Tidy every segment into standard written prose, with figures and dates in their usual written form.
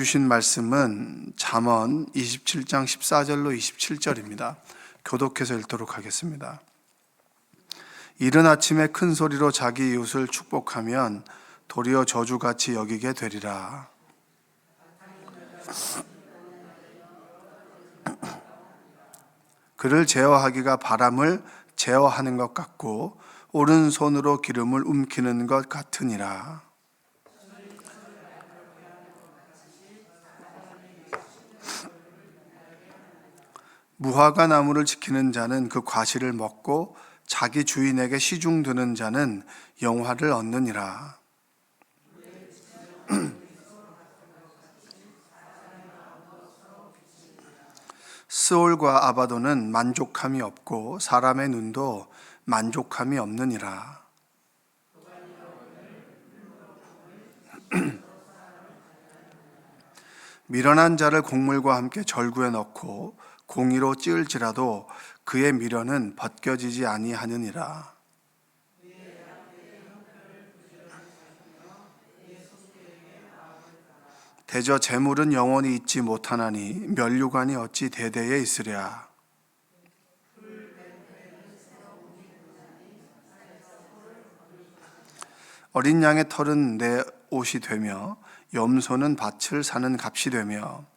주신 말씀은 잠언 27장 14절로 27절입니다. 교독해서 읽도록 하겠습니다. 이른 아침에 큰 소리로 자기 이웃을 축복하면 도리어 저주같이 여기게 되리라. 그를 제어하기가 바람을 제어하는 것 같고 오른손으로 기름을 움키는 것 같으니라. 무화과 나무를 지키는 자는 그 과실을 먹고 자기 주인에게 시중 드는 자는 영화를 얻느니라. 스올과 아바도는 만족함이 없고 사람의 눈도 만족함이 없느니라. 미련한 자를 곡물과 함께 절구에 넣고 공의로 찌을지라도 그의 미련은 벗겨지지 아니하느니라. 대저 재물은 영원히 있지 못하나니 면류관이 어찌 대대에 있으랴. 어린 양의 털은 내 옷이 되며 염소는 밭을 사는 값이 되며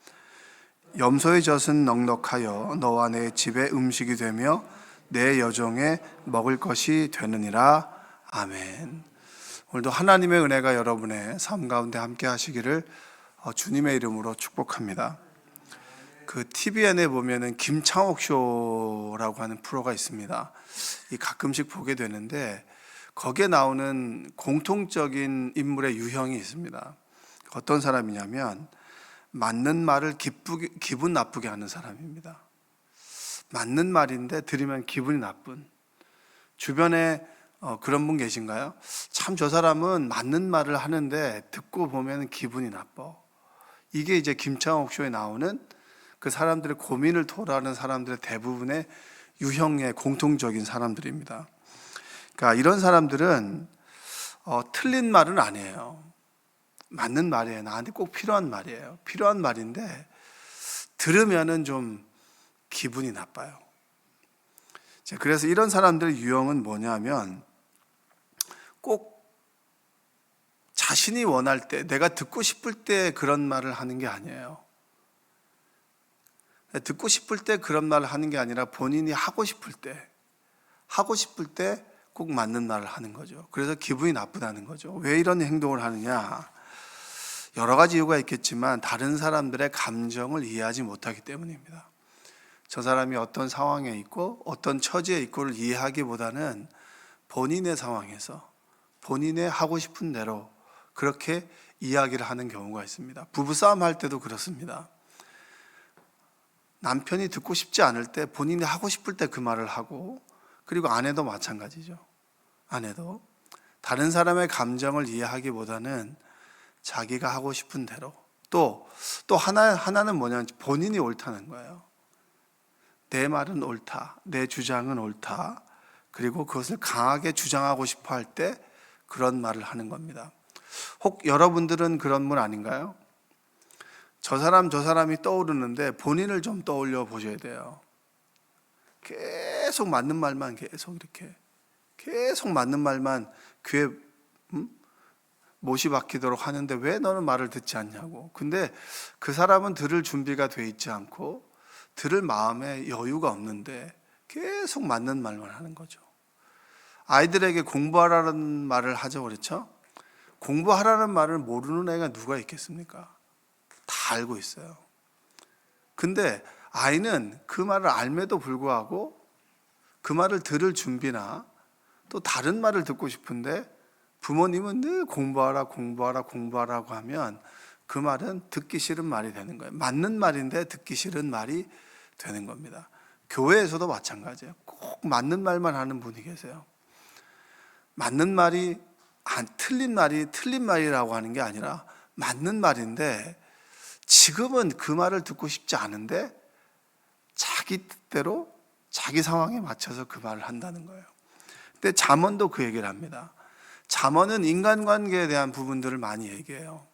염소의 젖은 넉넉하여 너와 내 집의 음식이 되며 내 여종의 먹을 것이 되느니라. 아멘. 오늘도 하나님의 은혜가 여러분의 삶 가운데 함께 하시기를 주님의 이름으로 축복합니다. 그 TVN에 보면은 김창옥 쇼라고 하는 프로가 있습니다. 이 가끔씩 보게 되는데 거기에 나오는 공통적인 인물의 유형이 있습니다. 어떤 사람이냐면 맞는 말을 기분 나쁘게 하는 사람입니다. 맞는 말인데 들으면 기분이 나쁜. 주변에 그런 분 계신가요? 참 저 사람은 맞는 말을 하는데 듣고 보면 기분이 나빠. 이게 이제 김창옥 쇼에 나오는 그 사람들의 고민을 토로하는 사람들의 대부분의 유형의 공통적인 사람들입니다. 그러니까 이런 사람들은 틀린 말은 아니에요. 맞는 말이에요. 나한테 꼭 필요한 말이에요. 필요한 말인데 들으면은 좀 기분이 나빠요. 그래서 이런 사람들의 유형은 뭐냐면 꼭 자신이 원할 때, 내가 듣고 싶을 때 그런 말을 하는 게 아니에요. 듣고 싶을 때 그런 말을 하는 게 아니라 본인이 하고 싶을 때 꼭 맞는 말을 하는 거죠. 그래서 기분이 나쁘다는 거죠. 왜 이런 행동을 하느냐? 여러 가지 이유가 있겠지만 다른 사람들의 감정을 이해하지 못하기 때문입니다. 저 사람이 어떤 상황에 있고 어떤 처지에 있고를 이해하기보다는 본인의 상황에서 본인의 하고 싶은 대로 그렇게 이야기를 하는 경우가 있습니다. 부부싸움 할 때도 그렇습니다. 남편이 듣고 싶지 않을 때 본인이 하고 싶을 때 그 말을 하고, 그리고 아내도 마찬가지죠. 아내도 다른 사람의 감정을 이해하기보다는 자기가 하고 싶은 대로, 또 하나는 뭐냐면 본인이 옳다는 거예요. 내 말은 옳다, 내 주장은 옳다, 그리고 그것을 강하게 주장하고 싶어 할 때 그런 말을 하는 겁니다. 혹 여러분들은 그런 분 아닌가요? 저 사람이 떠오르는데 본인을 좀 떠올려 보셔야 돼요. 계속 맞는 말만 계속 맞는 말만 귀에 못이 박히도록 하는데 왜 너는 말을 듣지 않냐고. 근데 그 사람은 들을 준비가 돼 있지 않고 들을 마음에 여유가 없는데 계속 맞는 말만 하는 거죠. 아이들에게 공부하라는 말을 하죠, 그렇죠? 공부하라는 말을 모르는 애가 누가 있겠습니까? 다 알고 있어요. 근데 아이는 그 말을 알매도 불구하고 그 말을 들을 준비나 또 다른 말을 듣고 싶은데 부모님은 늘 공부하라고 하면 그 말은 듣기 싫은 말이 되는 거예요. 맞는 말인데 듣기 싫은 말이 되는 겁니다. 교회에서도 마찬가지예요. 꼭 맞는 말만 하는 분이 계세요. 맞는 말이 틀린 말이라고 하는 게 아니라 맞는 말인데 지금은 그 말을 듣고 싶지 않은데 자기 뜻대로 자기 상황에 맞춰서 그 말을 한다는 거예요. 근데 잠언도 그 얘기를 합니다. 잠언은 인간관계에 대한 부분들을 많이 얘기해요.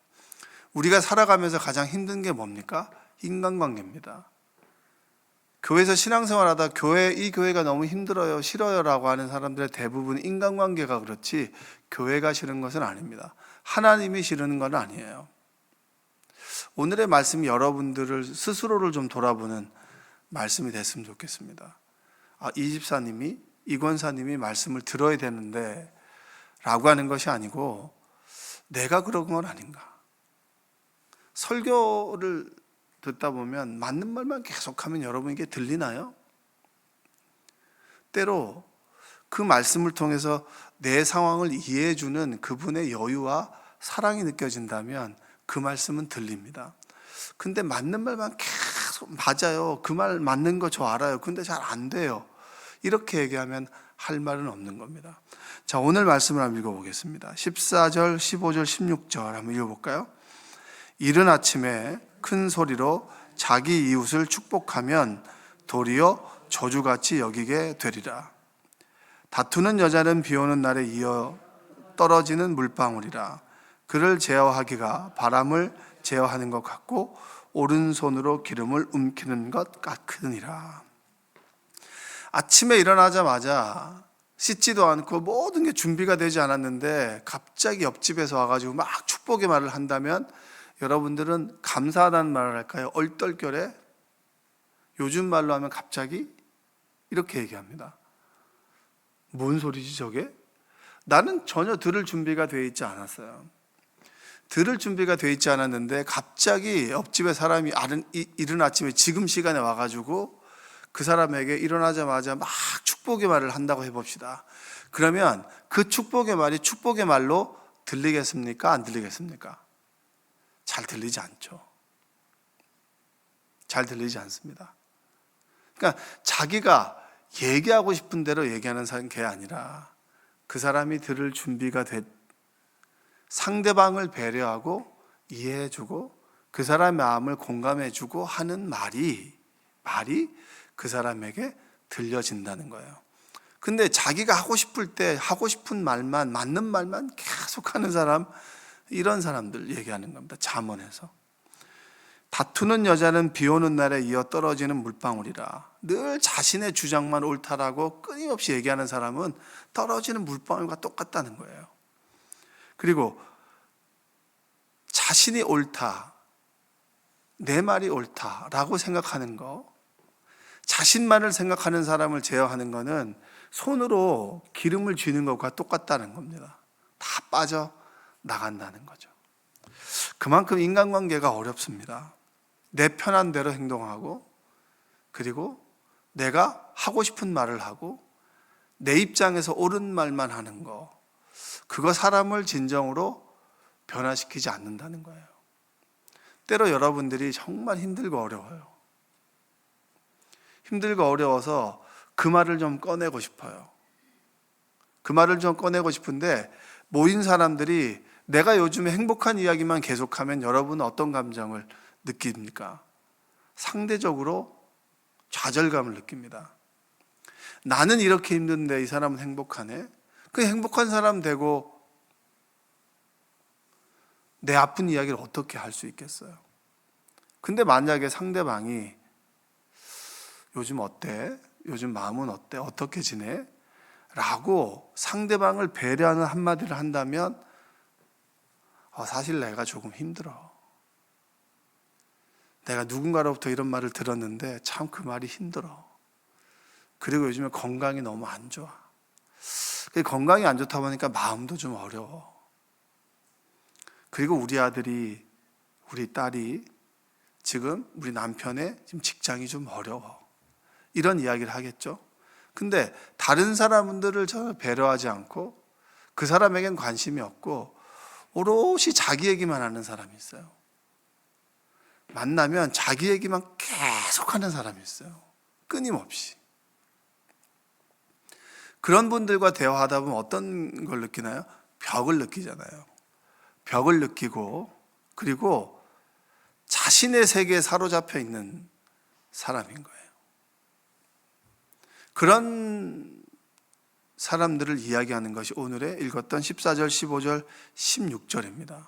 우리가 살아가면서 가장 힘든 게 뭡니까? 인간관계입니다. 교회에서 신앙생활하다 이 교회가 너무 힘들어요, 싫어요라고 하는 사람들의 대부분 인간관계가 그렇지 교회가 싫은 것은 아닙니다. 하나님이 싫은 건 아니에요. 오늘의 말씀이 여러분들을 스스로를 좀 돌아보는 말씀이 됐으면 좋겠습니다. 이 집사님이, 이 권사님이 말씀을 들어야 되는데 라고 하는 것이 아니고 내가 그런 건 아닌가. 설교를 듣다 보면 맞는 말만 계속하면 여러분 이게 들리나요? 때로 그 말씀을 통해서 내 상황을 이해해 주는 그분의 여유와 사랑이 느껴진다면 그 말씀은 들립니다. 근데 맞는 말만 계속 맞아요. 그 말 맞는 거 저 알아요. 근데 잘 안 돼요. 이렇게 얘기하면 할 말은 없는 겁니다. 자, 오늘 말씀을 한번 읽어보겠습니다. 14절, 15절, 16절 한번 읽어볼까요? 이른 아침에 큰 소리로 자기 이웃을 축복하면 도리어 저주같이 여기게 되리라. 다투는 여자는 비 오는 날에 이어 떨어지는 물방울이라. 그를 제어하기가 바람을 제어하는 것 같고 오른손으로 기름을 움키는 것 같으니라. 아침에 일어나자마자 씻지도 않고 모든 게 준비가 되지 않았는데 갑자기 옆집에서 와가지고 막 축복의 말을 한다면 여러분들은 감사하다는 말을 할까요? 얼떨결에 요즘 말로 하면 갑자기 이렇게 얘기합니다. 뭔 소리지 저게? 나는 전혀 들을 준비가 되어 있지 않았어요. 들을 준비가 되어 있지 않았는데 갑자기 옆집에 사람이 이른 아침에 지금 시간에 와가지고 그 사람에게 일어나자마자 막 축복의 말을 한다고 해봅시다. 그러면 그 축복의 말이 축복의 말로 들리겠습니까? 안 들리겠습니까? 잘 들리지 않죠. 잘 들리지 않습니다. 그러니까 자기가 얘기하고 싶은 대로 얘기하는 게 아니라 그 사람이 들을 준비가 된 상대방을 배려하고 이해해주고 그 사람의 마음을 공감해주고 하는 말이 그 사람에게 들려진다는 거예요. 근데 자기가 하고 싶을 때 하고 싶은 말만, 맞는 말만 계속 하는 사람, 이런 사람들 얘기하는 겁니다. 잠언에서. 다투는 여자는 비 오는 날에 이어 떨어지는 물방울이라. 늘 자신의 주장만 옳다라고 끊임없이 얘기하는 사람은 떨어지는 물방울과 똑같다는 거예요. 그리고 자신이 옳다, 내 말이 옳다라고 생각하는 거, 자신만을 생각하는 사람을 제어하는 거는 손으로 기름을 쥐는 것과 똑같다는 겁니다. 다 빠져 나간다는 거죠. 그만큼 인간관계가 어렵습니다. 내 편한 대로 행동하고, 그리고 내가 하고 싶은 말을 하고 내 입장에서 옳은 말만 하는 거, 그거 사람을 진정으로 변화시키지 않는다는 거예요. 때로 여러분들이 정말 힘들고 어려워요. 힘들고 어려워서 그 말을 좀 꺼내고 싶어요. 그 말을 좀 꺼내고 싶은데 모인 사람들이 내가 요즘에 행복한 이야기만 계속하면 여러분은 어떤 감정을 느낍니까? 상대적으로 좌절감을 느낍니다. 나는 이렇게 힘든데 이 사람은 행복하네. 그 행복한 사람 되고 내 아픈 이야기를 어떻게 할 수 있겠어요? 근데 만약에 상대방이 요즘 어때? 요즘 마음은 어때? 어떻게 지내? 라고 상대방을 배려하는 한마디를 한다면 사실 내가 조금 힘들어. 내가 누군가로부터 이런 말을 들었는데 참 그 말이 힘들어. 그리고 요즘에 건강이 너무 안 좋아. 건강이 안 좋다 보니까 마음도 좀 어려워. 그리고 우리 아들이, 우리 딸이 지금 우리 남편의 지금 직장이 좀 어려워. 이런 이야기를 하겠죠. 근데 다른 사람들을 전혀 배려하지 않고 그 사람에겐 관심이 없고 오롯이 자기 얘기만 하는 사람이 있어요. 만나면 자기 얘기만 계속 하는 사람이 있어요. 끊임없이. 그런 분들과 대화하다 보면 어떤 걸 느끼나요? 벽을 느끼잖아요. 벽을 느끼고, 그리고 자신의 세계에 사로잡혀 있는 사람인 거예요. 그런 사람들을 이야기하는 것이 오늘의 읽었던 14절, 15절, 16절입니다.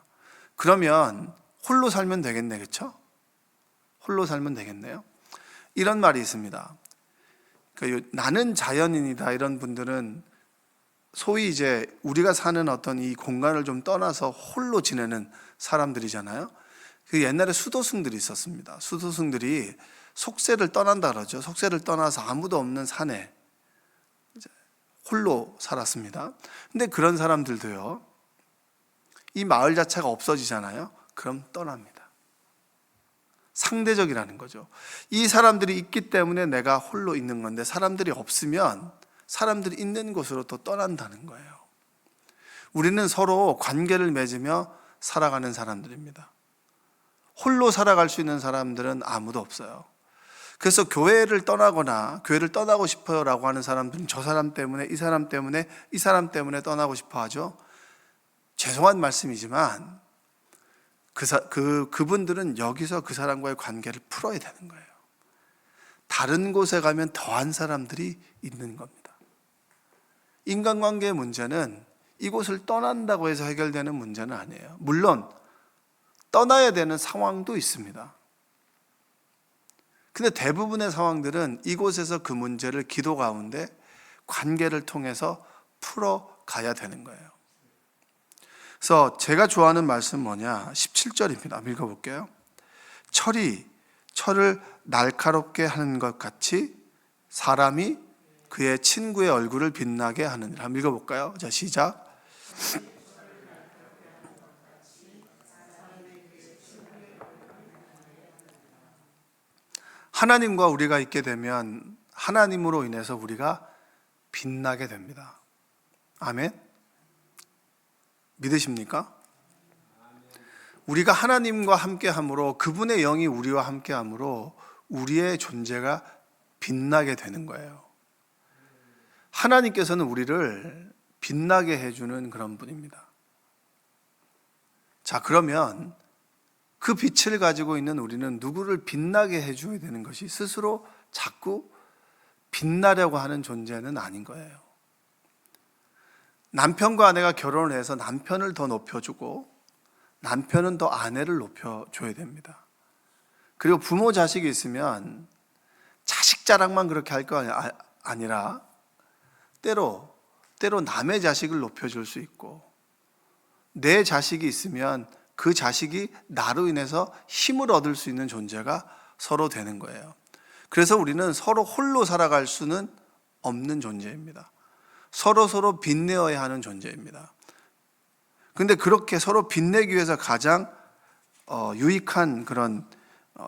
그러면 홀로 살면 되겠네, 그렇죠? 홀로 살면 되겠네요. 이런 말이 있습니다. 나는 자연인이다 이런 분들은 소위 이제 우리가 사는 어떤 이 공간을 좀 떠나서 홀로 지내는 사람들이잖아요. 그 옛날에 수도승들이 있었습니다. 수도승들이 속세를 떠난다 그러죠. 속세를 떠나서 아무도 없는 산에 홀로 살았습니다. 근데 그런 사람들도요, 이 마을 자체가 없어지잖아요. 그럼 떠납니다. 상대적이라는 거죠. 이 사람들이 있기 때문에 내가 홀로 있는 건데, 사람들이 없으면 사람들이 있는 곳으로 또 떠난다는 거예요. 우리는 서로 관계를 맺으며 살아가는 사람들입니다. 홀로 살아갈 수 있는 사람들은 아무도 없어요. 그래서 교회를 떠나거나 교회를 떠나고 싶어요 라고 하는 사람들은 저 사람 때문에, 이 사람 때문에, 이 사람 때문에 떠나고 싶어 하죠. 죄송한 말씀이지만 그분들은 여기서 그 사람과의 관계를 풀어야 되는 거예요. 다른 곳에 가면 더한 사람들이 있는 겁니다. 인간관계의 문제는 이곳을 떠난다고 해서 해결되는 문제는 아니에요. 물론 떠나야 되는 상황도 있습니다. 근데 대부분의 상황들은 이곳에서 그 문제를 기도 가운데 관계를 통해서 풀어가야 되는 거예요. 그래서 제가 좋아하는 말씀 뭐냐, 17절입니다. 읽어볼게요. 철을 날카롭게 하는 것 같이 사람이 그의 친구의 얼굴을 빛나게 하느니라. 한번 읽어볼까요? 자, 시작. 하나님과 우리가 있게 되면 하나님으로 인해서 우리가 빛나게 됩니다. 아멘? 믿으십니까? 우리가 하나님과 함께함으로, 그분의 영이 우리와 함께함으로 우리의 존재가 빛나게 되는 거예요. 하나님께서는 우리를 빛나게 해주는 그런 분입니다. 자, 그러면 그 빛을 가지고 있는 우리는 누구를 빛나게 해줘야 되는 것이, 스스로 자꾸 빛나려고 하는 존재는 아닌 거예요. 남편과 아내가 결혼을 해서 남편을 더 높여주고 남편은 더 아내를 높여줘야 됩니다. 그리고 부모 자식이 있으면 자식 자랑만 그렇게 할 거 아니라 때로 남의 자식을 높여줄 수 있고, 내 자식이 있으면 그 자식이 나로 인해서 힘을 얻을 수 있는 존재가 서로 되는 거예요. 그래서 우리는 서로 홀로 살아갈 수는 없는 존재입니다. 서로 빛내어야 하는 존재입니다. 근데 그렇게 서로 빛내기 위해서 가장 유익한 그런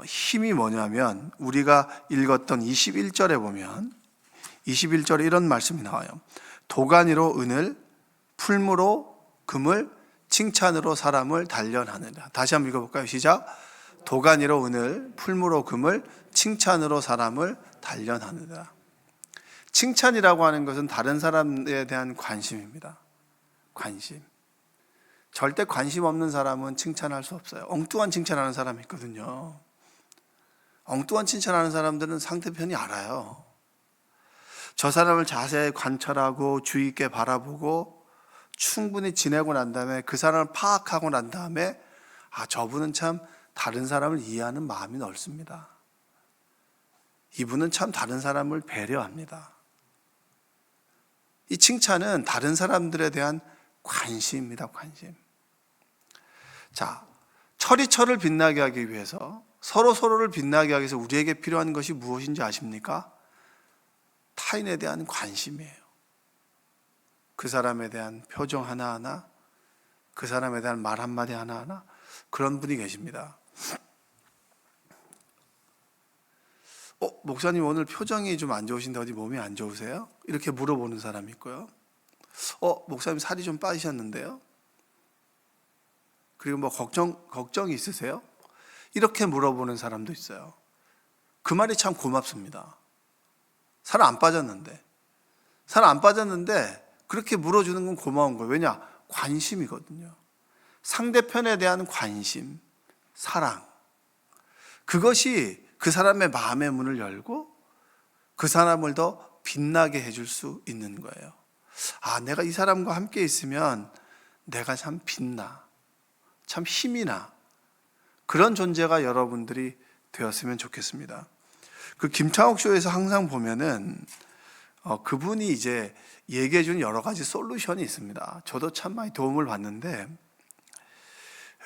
힘이 뭐냐면, 우리가 읽었던 21절에 보면 21절에 이런 말씀이 나와요. 도가니로 은을, 풀무로 금을, 칭찬으로 사람을 단련하느라. 다시 한번 읽어볼까요? 시작. 도가니로 은을, 풀무로 금을, 칭찬으로 사람을 단련하느라. 칭찬이라고 하는 것은 다른 사람에 대한 관심입니다. 관심. 절대 관심 없는 사람은 칭찬할 수 없어요. 엉뚱한 칭찬하는 사람이 있거든요. 엉뚱한 칭찬하는 사람들은 상대편이 알아요. 저 사람을 자세히 관찰하고 주의 있게 바라보고 충분히 지내고 난 다음에, 그 사람을 파악하고 난 다음에, 저분은 참 다른 사람을 이해하는 마음이 넓습니다. 이분은 참 다른 사람을 배려합니다. 이 칭찬은 다른 사람들에 대한 관심입니다. 관심. 자, 철을 빛나게 하기 위해서, 서로를 빛나게 하기 위해서 우리에게 필요한 것이 무엇인지 아십니까? 타인에 대한 관심이에요. 그 사람에 대한 표정 하나하나, 그 사람에 대한 말 한마디 하나하나, 그런 분이 계십니다. 목사님 오늘 표정이 좀 안 좋으신데 어디 몸이 안 좋으세요? 이렇게 물어보는 사람이 있고요. 목사님 살이 좀 빠지셨는데요? 그리고 뭐 걱정이 있으세요? 이렇게 물어보는 사람도 있어요. 그 말이 참 고맙습니다. 살 안 빠졌는데 그렇게 물어주는 건 고마운 거예요. 왜냐? 관심이거든요. 상대편에 대한 관심, 사랑, 그것이 그 사람의 마음의 문을 열고 그 사람을 더 빛나게 해줄 수 있는 거예요. 내가 이 사람과 함께 있으면 내가 참 빛나, 참 힘이 나. 그런 존재가 여러분들이 되었으면 좋겠습니다. 그 김창옥 쇼에서 항상 보면은 그분이 이제 얘기해 준 여러 가지 솔루션이 있습니다. 저도 참 많이 도움을 받는데,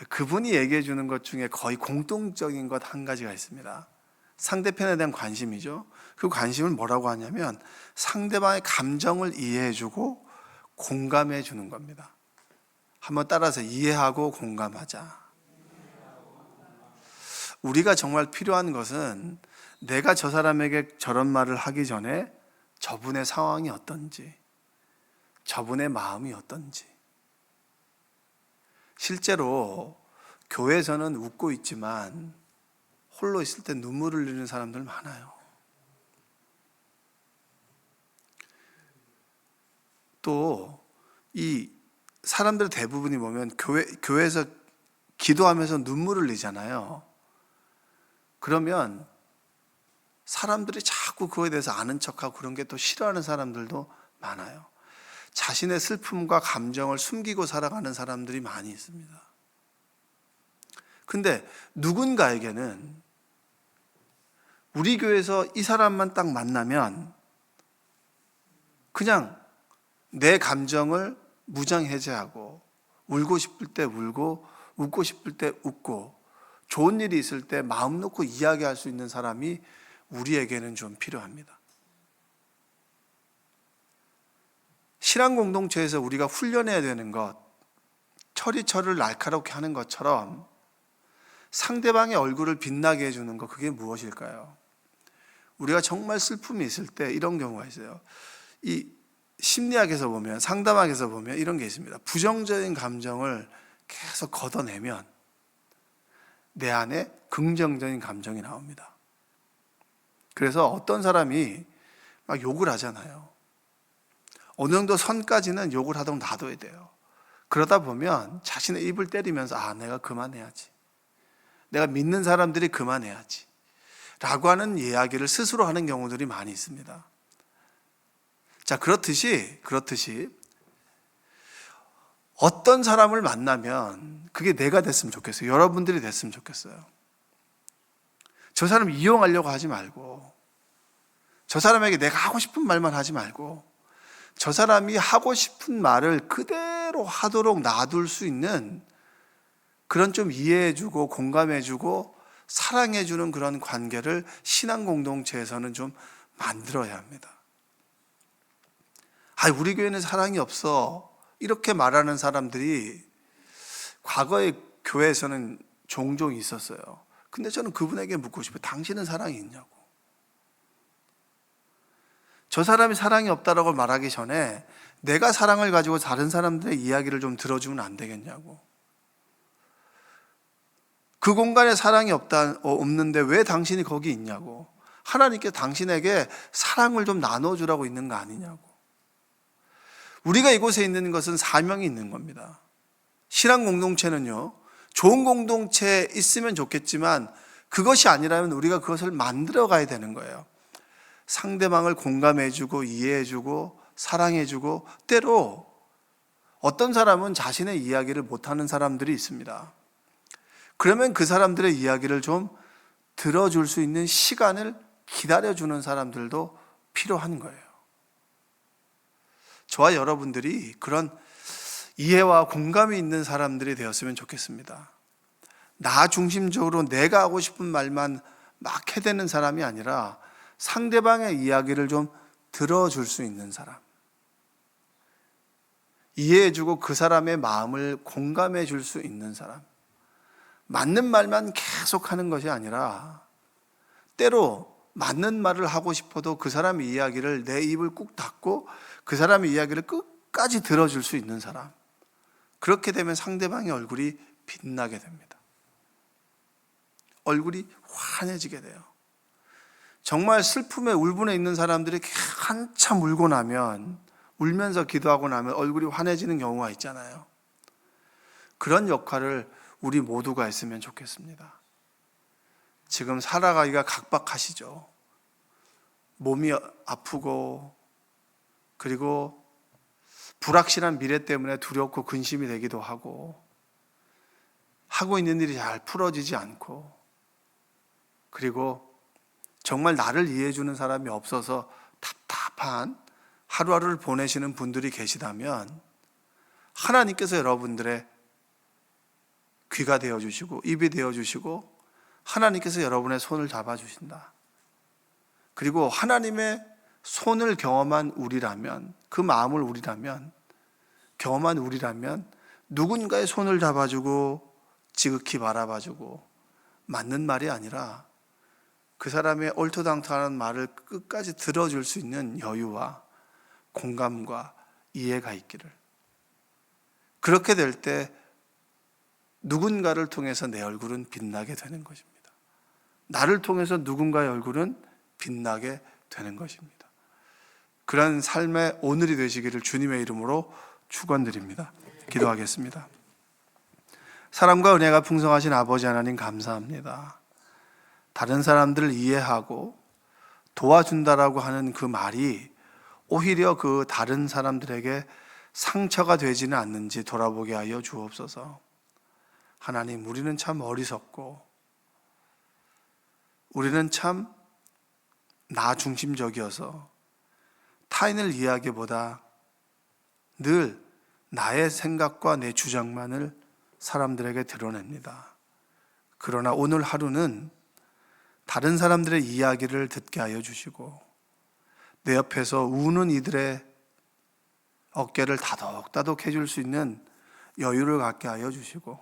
그분이 얘기해 주는 것 중에 거의 공통적인 것 한 가지가 있습니다. 상대편에 대한 관심이죠. 그 관심을 뭐라고 하냐면 상대방의 감정을 이해해 주고 공감해 주는 겁니다. 한번 따라서 이해하고 공감하자. 우리가 정말 필요한 것은 내가 저 사람에게 저런 말을 하기 전에 저분의 상황이 어떤지, 저분의 마음이 어떤지. 실제로 교회에서는 웃고 있지만 홀로 있을 때 눈물을 흘리는 사람들 많아요. 또 이 사람들 대부분이 보면 교회에서 기도하면서 눈물을 흘리잖아요. 그러면 사람들이 자꾸 그거에 대해서 아는 척하고 그런 게 또 싫어하는 사람들도 많아요. 자신의 슬픔과 감정을 숨기고 살아가는 사람들이 많이 있습니다. 근데 누군가에게는 우리 교회에서 이 사람만 딱 만나면 그냥 내 감정을 무장해제하고 울고 싶을 때 울고 웃고 싶을 때 웃고 좋은 일이 있을 때 마음 놓고 이야기할 수 있는 사람이 우리에게는 좀 필요합니다. 신앙 공동체에서 우리가 훈련해야 되는 것, 철을 날카롭게 하는 것처럼 상대방의 얼굴을 빛나게 해주는 것, 그게 무엇일까요? 우리가 정말 슬픔이 있을 때 이런 경우가 있어요. 이 심리학에서 보면, 상담학에서 보면 이런 게 있습니다. 부정적인 감정을 계속 걷어내면 내 안에 긍정적인 감정이 나옵니다. 그래서 어떤 사람이 막 욕을 하잖아요. 어느 정도 선까지는 욕을 하도록 놔둬야 돼요. 그러다 보면 자신의 입을 때리면서 내가 그만해야지, 내가 믿는 사람들이 그만해야지 라고 하는 이야기를 스스로 하는 경우들이 많이 있습니다. 자, 그렇듯이 어떤 사람을 만나면 그게 내가 됐으면 좋겠어요. 여러분들이 됐으면 좋겠어요. 저 사람 이용하려고 하지 말고, 저 사람에게 내가 하고 싶은 말만 하지 말고, 저 사람이 하고 싶은 말을 그대로 하도록 놔둘 수 있는 그런 좀 이해해주고 공감해주고 사랑해주는 그런 관계를 신앙 공동체에서는 좀 만들어야 합니다. 우리 교회는 사랑이 없어, 이렇게 말하는 사람들이 과거에 교회에서는 종종 있었어요. 근데 저는 그분에게 묻고 싶어요. 당신은 사랑이 있냐고. 저 사람이 사랑이 없다라고 말하기 전에 내가 사랑을 가지고 다른 사람들의 이야기를 좀 들어주면 안 되겠냐고. 그 공간에 사랑이 없는데 왜 당신이 거기 있냐고. 하나님께 당신에게 사랑을 좀 나눠주라고 있는 거 아니냐고. 우리가 이곳에 있는 것은 사명이 있는 겁니다. 신앙 공동체는요, 좋은 공동체에 있으면 좋겠지만 그것이 아니라면 우리가 그것을 만들어 가야 되는 거예요. 상대방을 공감해주고 이해해주고 사랑해주고, 때로 어떤 사람은 자신의 이야기를 못하는 사람들이 있습니다. 그러면 그 사람들의 이야기를 좀 들어줄 수 있는 시간을 기다려주는 사람들도 필요한 거예요. 저와 여러분들이 그런 이해와 공감이 있는 사람들이 되었으면 좋겠습니다. 나 중심적으로 내가 하고 싶은 말만 막 해대는 사람이 아니라 상대방의 이야기를 좀 들어줄 수 있는 사람, 이해해주고 그 사람의 마음을 공감해 줄 수 있는 사람, 맞는 말만 계속 하는 것이 아니라 때로 맞는 말을 하고 싶어도 그 사람의 이야기를 내 입을 꾹 닫고 그 사람의 이야기를 끝까지 들어줄 수 있는 사람. 그렇게 되면 상대방의 얼굴이 빛나게 됩니다. 얼굴이 환해지게 돼요. 정말 슬픔에 울분에 있는 사람들이 한참 울고 나면, 울면서 기도하고 나면 얼굴이 환해지는 경우가 있잖아요. 그런 역할을 우리 모두가 했으면 좋겠습니다. 지금 살아가기가 각박하시죠. 몸이 아프고, 그리고 불확실한 미래 때문에 두렵고 근심이 되기도 하고, 하고 있는 일이 잘 풀어지지 않고, 그리고 정말 나를 이해해 주는 사람이 없어서 답답한 하루하루를 보내시는 분들이 계시다면 하나님께서 여러분들의 귀가 되어주시고 입이 되어주시고 하나님께서 여러분의 손을 잡아주신다. 그리고 하나님의 손을 경험한 우리라면, 그 마음을 경험한 우리라면 누군가의 손을 잡아주고 지극히 바라봐주고 맞는 말이 아니라 그 사람의 옳토당토하는 말을 끝까지 들어줄 수 있는 여유와 공감과 이해가 있기를. 그렇게 될 때 누군가를 통해서 내 얼굴은 빛나게 되는 것입니다. 나를 통해서 누군가의 얼굴은 빛나게 되는 것입니다. 그런 삶의 오늘이 되시기를 주님의 이름으로 축원드립니다. 기도하겠습니다. 사랑과 은혜가 풍성하신 아버지 하나님, 감사합니다. 다른 사람들을 이해하고 도와준다라고 하는 그 말이 오히려 그 다른 사람들에게 상처가 되지는 않는지 돌아보게 하여 주옵소서. 하나님, 우리는 참 어리석고 우리는 참 나 중심적이어서 타인을 이해하기보다 늘 나의 생각과 내 주장만을 사람들에게 드러냅니다. 그러나 오늘 하루는 다른 사람들의 이야기를 듣게 하여 주시고 내 옆에서 우는 이들의 어깨를 다독다독 해줄 수 있는 여유를 갖게 하여 주시고,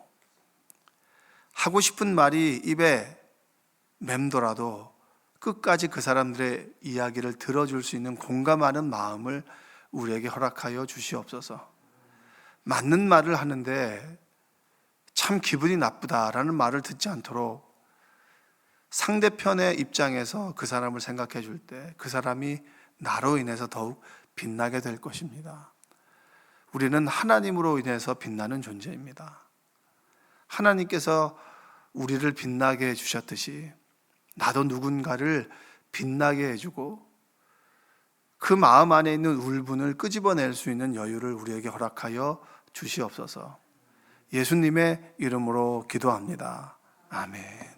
하고 싶은 말이 입에 맴돌아도 끝까지 그 사람들의 이야기를 들어줄 수 있는 공감하는 마음을 우리에게 허락하여 주시옵소서. 맞는 말을 하는데 참 기분이 나쁘다라는 말을 듣지 않도록 상대편의 입장에서 그 사람을 생각해 줄 때 그 사람이 나로 인해서 더욱 빛나게 될 것입니다. 우리는 하나님으로 인해서 빛나는 존재입니다. 하나님께서 우리를 빛나게 해주셨듯이 나도 누군가를 빛나게 해주고 그 마음 안에 있는 울분을 끄집어낼 수 있는 여유를 우리에게 허락하여 주시옵소서. 예수님의 이름으로 기도합니다. 아멘.